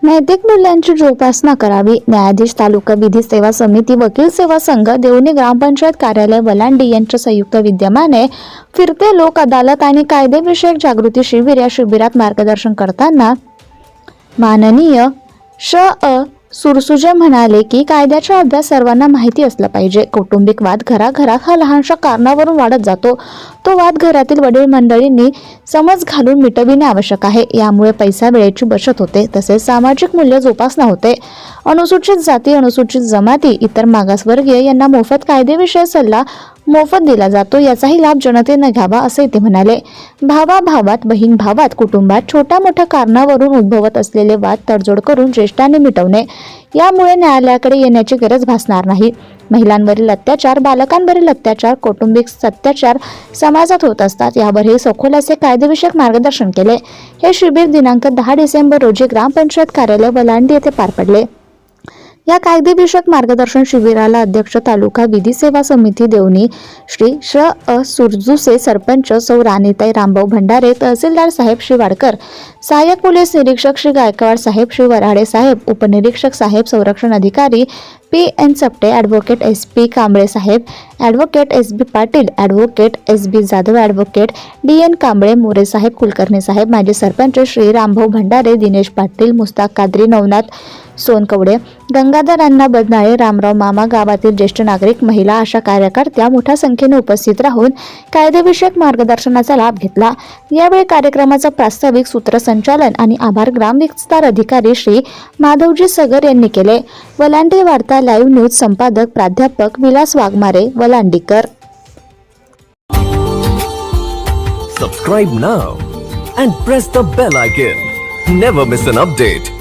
नैतिक मूल्यांची जोपासना करावी. न्यायाधीश, तालुका विधी सेवा समिती, वकील सेवा संघ, देवणी ग्रामपंचायत कार्यालय वलांडी यांच्या संयुक्त विद्यमाने फिरते लोक अदालत आणि कायदेविषयक जागृती शिबिर या शिबिरात मार्गदर्शन करताना माननीय सुरसुजे म्हणाले की कायद्याचा अभ्यास सर्वांना माहिती असला पाहिजे. कौटुंबिक वाद घराघरात हा लहानशा कारणावरून वाढत जातो. तो वाद घरातील वडील मंडळींनी समज घालून मिटविणे आवश्यक आहे. यामुळे पैसा वेळेची बचत होते, तसेच सामाजिक मूल्य जोपासना होते. अनुसूचित जाती, अनुसूचित जमाती, इतर मागासवर्गीय यांना मोफत कायदेविषयक सल्ला मोफत दिला जातो. याचाही लाभ जनतेने घ्यावा असे ते म्हणाले. भावाभावात, बहीण भावात, कुटुंबात छोट्या मोठ्या कारणावरून उद्भवत असलेले वाद तडजोड करून ज्येष्ठांनी मिटवणे. यामुळे न्यायालयाकडे येण्याची गरज भासणार नाही. महिलांवरील अत्याचार, बालकांवरील अत्याचार, कौटुंबिक अत्याचार समाजात होत असतात. यावर हे सखोल असे कायदेविषयक मार्गदर्शन केले. हे शिबिर दिनांक 10 डिसेंबर रोजी ग्रामपंचायत कार्यालय वलांडी येथे पार पडले. या कायदेविषयक मार्गदर्शन शिबिराला अध्यक्ष तालुका विधी सेवा समिती देवणी श्री सुरजुसे, सरपंच सौ राणीताई रामभाऊ भंडारे, तहसीलदार साहेब श्री वाडकर, सहाय्यक पोलीस निरीक्षक श्री गायकवाड साहेब, श्री वराडे साहेब, उपनिरीक्षक साहेब, संरक्षण अधिकारी P.N. Chapte, advocate S.P. Kamble साहेब, advocate S.B. Patil, advocate S.B. Jadhav, advocate D.N. Kamble, More साहेब, कुलकर्णी साहेब, माजी सरपंच श्री रामभाऊ भंडारे, दिनेश पाटील, मुस्ताक कादरी, नवनाथ सोनकवडे, गंगाधर अण्णा बदनाळे, रामराव मामा, गावातील ज्येष्ठ नागरिक, महिला अशा कार्यकर्त्या मोठ्या संख्येने उपस्थित राहून कायदेविषयक मार्गदर्शनाचा लाभ घेतला. यावेळी कार्यक्रमाचा प्रास्ताविक, सूत्रसंचालन आणि आभार ग्राम विस्तार अधिकारी श्री माधवजी सगर यांनी केले. वलांडी वार्ता लाईव्ह न्यूज संपादक प्राध्यापक Vilas Waghmare, वलांडीकर. Subscribe now and press the bell icon. Never miss an update.